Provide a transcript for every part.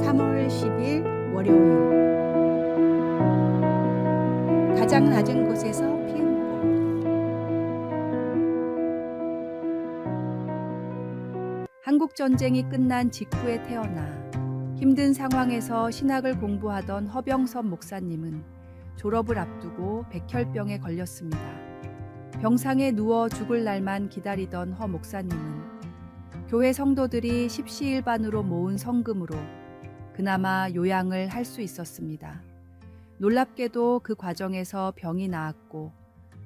3월 10일 월요일. 가장 낮은 곳에서 피운 꽃. 한국 전쟁이 끝난 직후에 태어나 힘든 상황에서 신학을 공부하던 허병섭 목사님은 졸업을 앞두고 백혈병에 걸렸습니다. 병상에 누워 죽을 날만 기다리던 허 목사님은 교회 성도들이 십시일반으로 모은 성금으로 그나마 요양을 할 수 있었습니다. 놀랍게도 그 과정에서 병이 나았고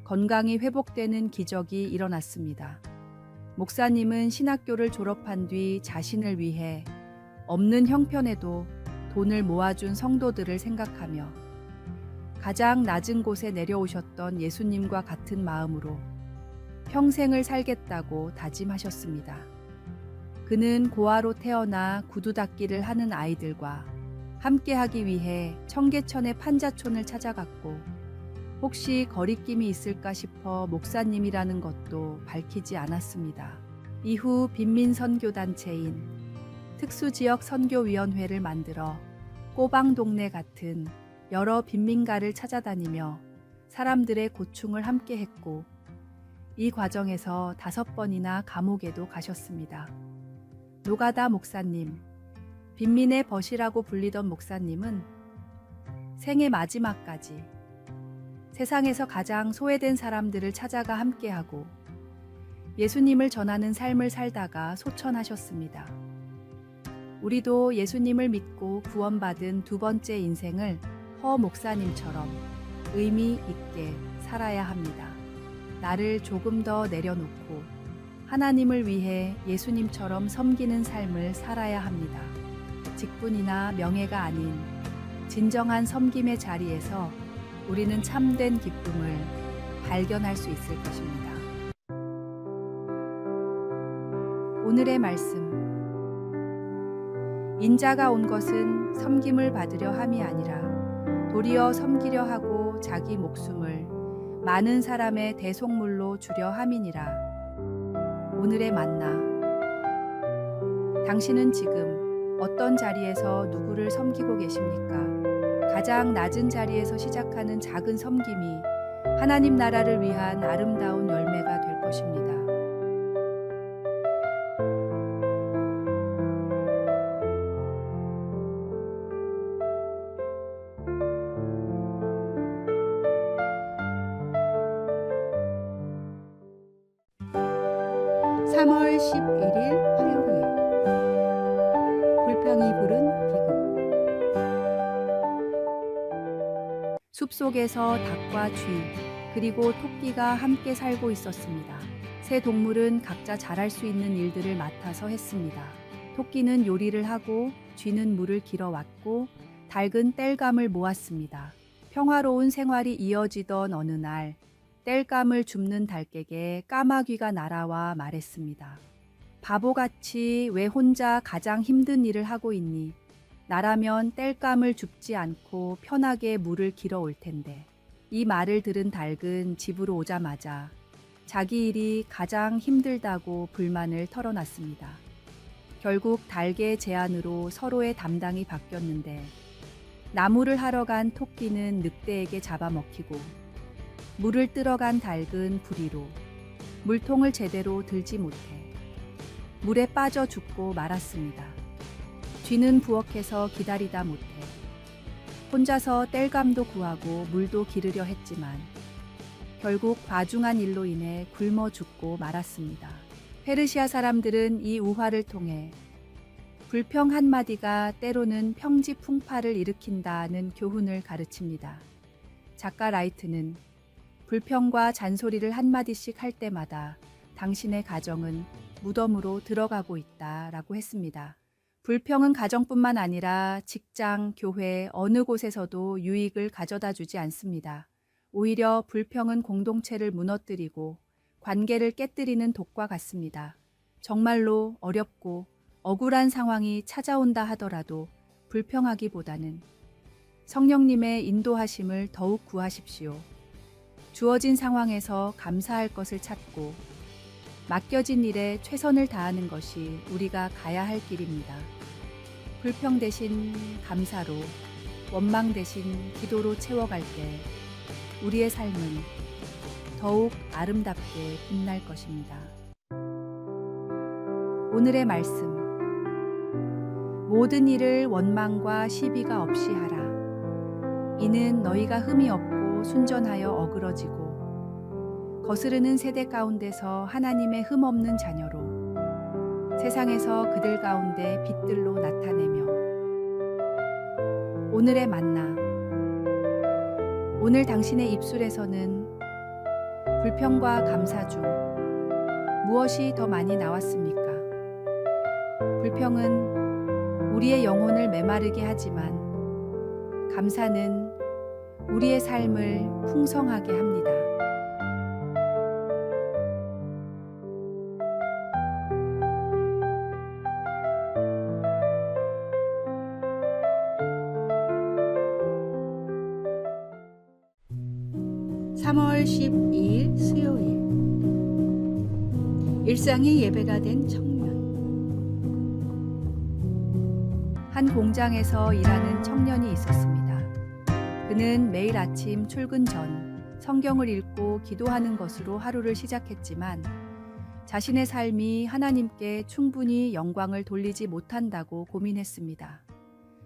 건강이 회복되는 기적이 일어났습니다. 목사님은 신학교를 졸업한 뒤 자신을 위해 없는 형편에도 돈을 모아준 성도들을 생각하며 가장 낮은 곳에 내려오셨던 예수님과 같은 마음으로 평생을 살겠다고 다짐하셨습니다. 그는 고아로 태어나 구두 닦기를 하는 아이들과 함께하기 위해 청계천의 판자촌을 찾아갔고 혹시 거리낌이 있을까 싶어 목사님이라는 것도 밝히지 않았습니다. 이후 빈민선교단체인 특수지역선교위원회를 만들어 꼬방동네 같은 여러 빈민가를 찾아다니며 사람들의 고충을 함께 했고 이 과정에서 5번이나 감옥에도 가셨습니다. 노가다 목사님, 빈민의 벗이라고 불리던 목사님은 생애 마지막까지 세상에서 가장 소외된 사람들을 찾아가 함께하고 예수님을 전하는 삶을 살다가 소천하셨습니다. 우리도 예수님을 믿고 구원받은 두 번째 인생을 허 목사님처럼 의미 있게 살아야 합니다. 나를 조금 더 내려놓고 하나님을 위해 예수님처럼 섬기는 삶을 살아야 합니다. 직분이나 명예가 아닌 진정한 섬김의 자리에서 우리는 참된 기쁨을 발견할 수 있을 것입니다. 오늘의 말씀. 인자가 온 것은 섬김을 받으려 함이 아니라 도리어 섬기려 하고 자기 목숨을 많은 사람의 대속물로 주려 함이니라. 오늘의 만나. 당신은 지금 어떤 자리에서 누구를 섬기고 계십니까? 가장 낮은 자리에서 시작하는 작은 섬김이 하나님 나라를 위한 아름다운 열매가 될 것입니다. (3월 11일) 화요일. 불평이 부른 비극. 숲속에서 닭과 쥐 그리고 토끼가 함께 살고 있었습니다. 세 동물은 각자 잘할 수 있는 일들을 맡아서 했습니다. 토끼는 요리를 하고 쥐는 물을 길어왔고 닭은 땔감을 모았습니다. 평화로운 생활이 이어지던 어느 날 땔감을 줍는 닭에게 까마귀가 날아와 말했습니다. 바보같이 왜 혼자 가장 힘든 일을 하고 있니? 나라면 땔감을 줍지 않고 편하게 물을 길어올 텐데. 이 말을 들은 닭은 집으로 오자마자 자기 일이 가장 힘들다고 불만을 털어놨습니다. 결국 닭의 제안으로 서로의 담당이 바뀌었는데 나무를 하러 간 토끼는 늑대에게 잡아먹히고 물을 뜨러 간 닭은 부리로 물통을 제대로 들지 못해 물에 빠져 죽고 말았습니다. 쥐는 부엌에서 기다리다 못해 혼자서 땔감도 구하고 물도 기르려 했지만 결국 과중한 일로 인해 굶어 죽고 말았습니다. 페르시아 사람들은 이 우화를 통해 불평 한마디가 때로는 평지풍파를 일으킨다는 교훈을 가르칩니다. 작가 라이트는 불평과 잔소리를 한마디씩 할 때마다 당신의 가정은 무덤으로 들어가고 있다라고 했습니다. 불평은 가정뿐만 아니라 직장, 교회, 어느 곳에서도 유익을 가져다 주지 않습니다. 오히려 불평은 공동체를 무너뜨리고 관계를 깨뜨리는 독과 같습니다. 정말로 어렵고 억울한 상황이 찾아온다 하더라도 불평하기보다는 성령님의 인도하심을 더욱 구하십시오. 주어진 상황에서 감사할 것을 찾고 맡겨진 일에 최선을 다하는 것이 우리가 가야 할 길입니다. 불평 대신 감사로, 원망 대신 기도로 채워갈 때 우리의 삶은 더욱 아름답게 빛날 것입니다. 오늘의 말씀. 모든 일을 원망과 시비가 없이 하라. 이는 너희가 흠이 없고 순전하여 어그러지고 거스르는 세대 가운데서 하나님의 흠 없는 자녀로 세상에서 그들 가운데 빛들로 나타내며. 오늘의 만나. 오늘 당신의 입술에서는 불평과 감사 중 무엇이 더 많이 나왔습니까? 불평은 우리의 영혼을 메마르게 하지만 감사는 우리의 삶을 풍성하게 합니다. (3월 12일) 수요일. 일상의 예배가 된 청년. 한 공장에서 일하는 청년이 있었습니다. 그는 매일 아침 출근 전 성경을 읽고 기도하는 것으로 하루를 시작했지만 자신의 삶이 하나님께 충분히 영광을 돌리지 못한다고 고민했습니다.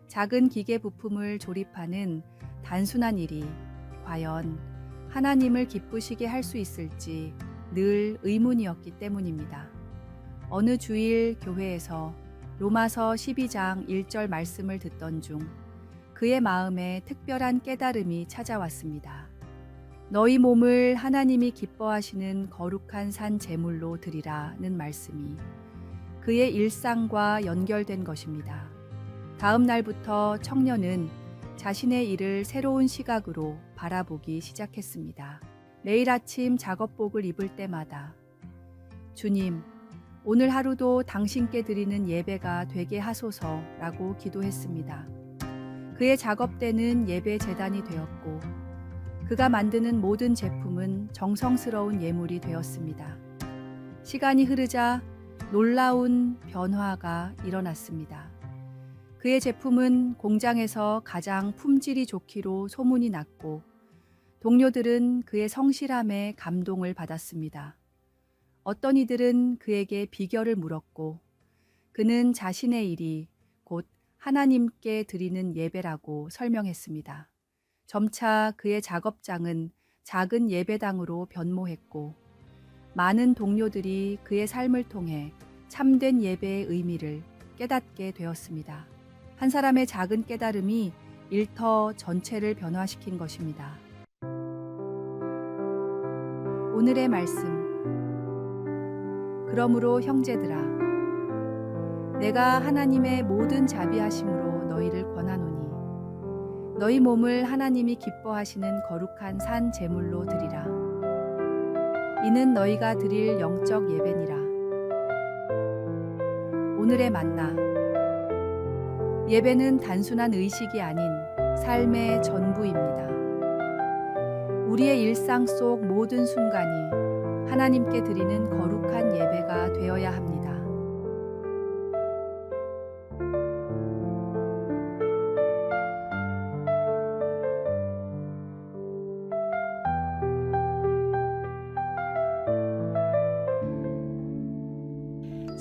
작은 기계 부품을 조립하는 단순한 일이 과연 하나님을 기쁘시게 할 수 있을지 늘 의문이었기 때문입니다. 어느 주일 교회에서 로마서 12장 1절 말씀을 듣던 중 그의 마음에 특별한 깨달음이 찾아왔습니다. 너희 몸을 하나님이 기뻐하시는 거룩한 산 제물로 드리라는 말씀이 그의 일상과 연결된 것입니다. 다음 날부터 청년은 자신의 일을 새로운 시각으로 바라보기 시작했습니다. 매일 아침 작업복을 입을 때마다 주님, 오늘 하루도 당신께 드리는 예배가 되게 하소서라고 기도했습니다. 그의 작업대는 예배 제단이 되었고 그가 만드는 모든 제품은 정성스러운 예물이 되었습니다. 시간이 흐르자 놀라운 변화가 일어났습니다. 그의 제품은 공장에서 가장 품질이 좋기로 소문이 났고 동료들은 그의 성실함에 감동을 받았습니다. 어떤 이들은 그에게 비결을 물었고 그는 자신의 일이 곧 하나님께 드리는 예배라고 설명했습니다. 점차 그의 작업장은 작은 예배당으로 변모했고 많은 동료들이 그의 삶을 통해 참된 예배의 의미를 깨닫게 되었습니다. 한 사람의 작은 깨달음이 일터 전체를 변화시킨 것입니다. 오늘의 말씀. 그러므로 형제들아, 내가 하나님의 모든 자비하심으로 너희를 권하노니 너희 몸을 하나님이 기뻐하시는 거룩한 산 제물로 드리라. 이는 너희가 드릴 영적 예배니라. 오늘의 만나. 예배는 단순한 의식이 아닌 삶의 전부입니다. 우리의 일상 속 모든 순간이 하나님께 드리는 거룩한 예배가 되어야 합니다.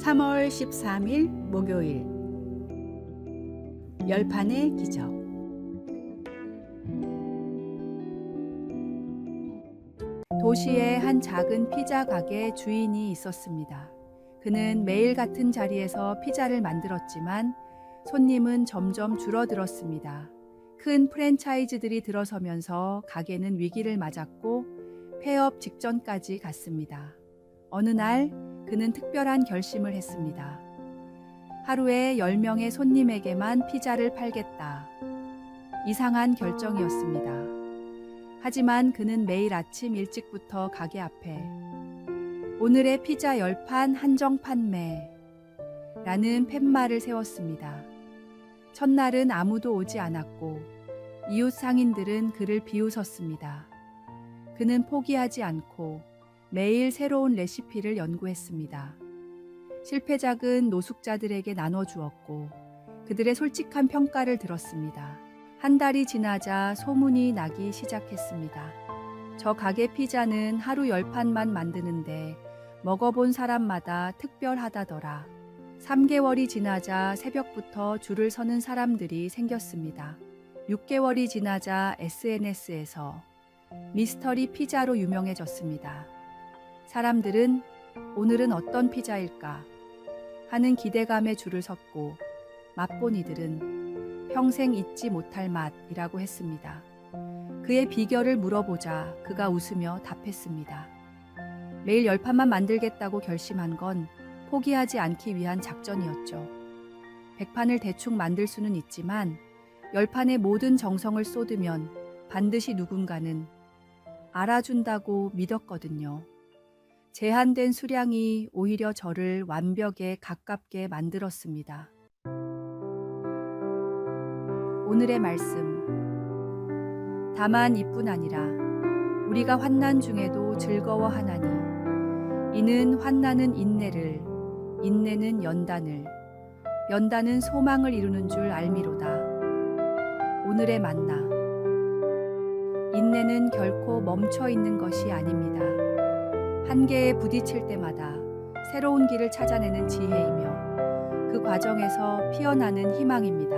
(3월 13일) 목요일. 열판의 기적. 도시에 한 작은 피자 가게 주인이 있었습니다. 그는 매일 같은 자리에서 피자를 만들었지만 손님은 점점 줄어들었습니다. 큰 프랜차이즈들이 들어서면서 가게는 위기를 맞았고 폐업 직전까지 갔습니다. 어느 날 그는 특별한 결심을 했습니다. 하루에 10명의 손님에게만 피자를 팔겠다. 이상한 결정이었습니다. 하지만 그는 매일 아침 일찍부터 가게 앞에 오늘의 피자 10판 한정 판매 라는 팻말을 세웠습니다. 첫날은 아무도 오지 않았고 이웃 상인들은 그를 비웃었습니다. 그는 포기하지 않고 매일 새로운 레시피를 연구했습니다. 실패작은 노숙자들에게 나눠주었고 그들의 솔직한 평가를 들었습니다. 한 달이 지나자 소문이 나기 시작했습니다. 저 가게 피자는 하루 10판만 만드는데 먹어본 사람마다 특별하다더라. 3개월이 지나자 새벽부터 줄을 서는 사람들이 생겼습니다. 6개월이 지나자 SNS에서 미스터리 피자로 유명해졌습니다. 사람들은 오늘은 어떤 피자일까 하는 기대감에 줄을 섰고 맛본 이들은 평생 잊지 못할 맛이라고 했습니다. 그의 비결을 물어보자 그가 웃으며 답했습니다. 매일 10판만 만들겠다고 결심한 건 포기하지 않기 위한 작전이었죠. 100판을 대충 만들 수는 있지만 10판에 모든 정성을 쏟으면 반드시 누군가는 알아준다고 믿었거든요. 제한된 수량이 오히려 저를 완벽에 가깝게 만들었습니다. 오늘의 말씀. 다만 이뿐 아니라 우리가 환난 중에도 즐거워하나니 이는 환난은 인내를, 인내는 연단을, 연단은 소망을 이루는 줄 알미로다. 오늘의 만나. 인내는 결코 멈춰 있는 것이 아닙니다. 한계에 부딪힐 때마다 새로운 길을 찾아내는 지혜이며 그 과정에서 피어나는 희망입니다.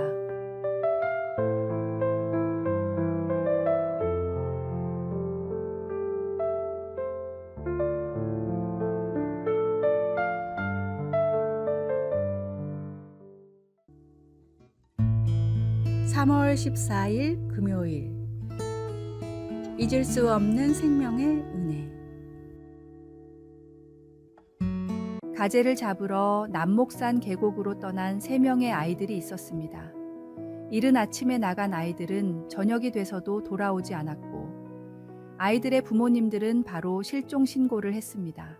(3월 14일) 금요일. 잊을 수 없는 생명의 은혜. 가재를 잡으러 남목산 계곡으로 떠난 3명의 아이들이 있었습니다. 이른 아침에 나간 아이들은 저녁이 돼서도 돌아오지 않았고 아이들의 부모님들은 바로 실종 신고를 했습니다.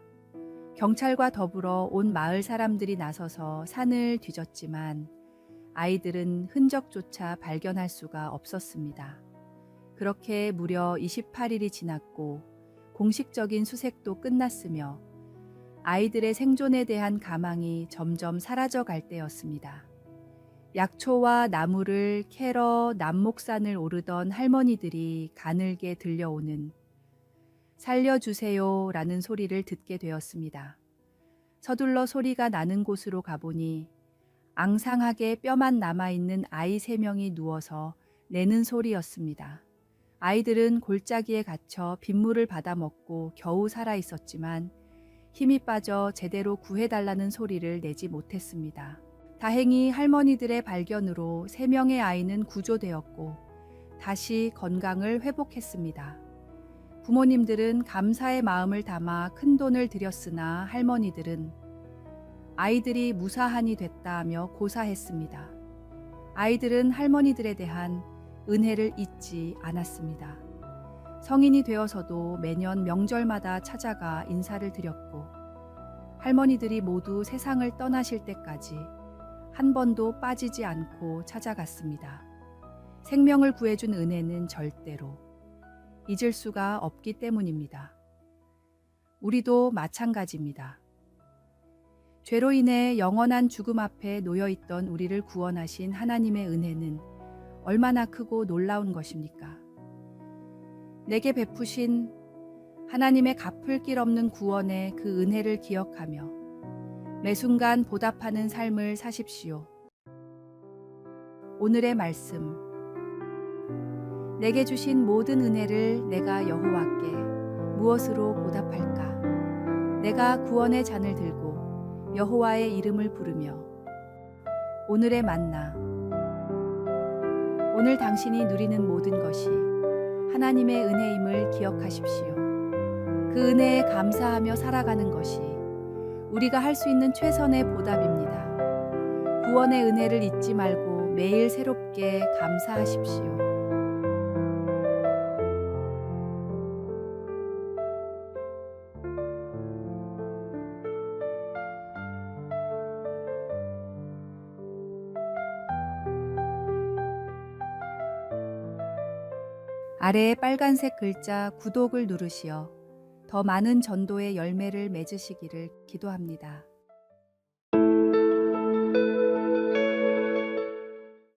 경찰과 더불어 온 마을 사람들이 나서서 산을 뒤졌지만 아이들은 흔적조차 발견할 수가 없었습니다. 그렇게 무려 28일이 지났고 공식적인 수색도 끝났으며 아이들의 생존에 대한 가망이 점점 사라져갈 때였습니다. 약초와 나무를 캐러 남목산을 오르던 할머니들이 가늘게 들려오는 살려주세요 라는 소리를 듣게 되었습니다. 서둘러 소리가 나는 곳으로 가보니 앙상하게 뼈만 남아있는 아이 3명이 누워서 내는 소리였습니다. 아이들은 골짜기에 갇혀 빗물을 받아먹고 겨우 살아있었지만 힘이 빠져 제대로 구해달라는 소리를 내지 못했습니다. 다행히 할머니들의 발견으로 3명의 아이는 구조되었고 다시 건강을 회복했습니다. 부모님들은 감사의 마음을 담아 큰돈을 들였으나 할머니들은 아이들이 무사한이 됐다며 고사했습니다. 아이들은 할머니들에 대한 은혜를 잊지 않았습니다. 성인이 되어서도 매년 명절마다 찾아가 인사를 드렸고 할머니들이 모두 세상을 떠나실 때까지 한 번도 빠지지 않고 찾아갔습니다. 생명을 구해준 은혜는 절대로 잊을 수가 없기 때문입니다. 우리도 마찬가지입니다. 죄로 인해 영원한 죽음 앞에 놓여있던 우리를 구원하신 하나님의 은혜는 얼마나 크고 놀라운 것입니까? 내게 베푸신 하나님의 갚을 길 없는 구원의 그 은혜를 기억하며 매 순간 보답하는 삶을 사십시오. 오늘의 말씀. 내게 주신 모든 은혜를 내가 여호와께 무엇으로 보답할까? 내가 구원의 잔을 들고 여호와의 이름을 부르며. 오늘의 만나. 오늘 당신이 누리는 모든 것이 하나님의 은혜임을 기억하십시오. 그 은혜에 감사하며 살아가는 것이 우리가 할 수 있는 최선의 보답입니다. 구원의 은혜를 잊지 말고 매일 새롭게 감사하십시오. 아래에 빨간색 글자 구독을 누르시어 더 많은 전도의 열매를 맺으시기를 기도합니다.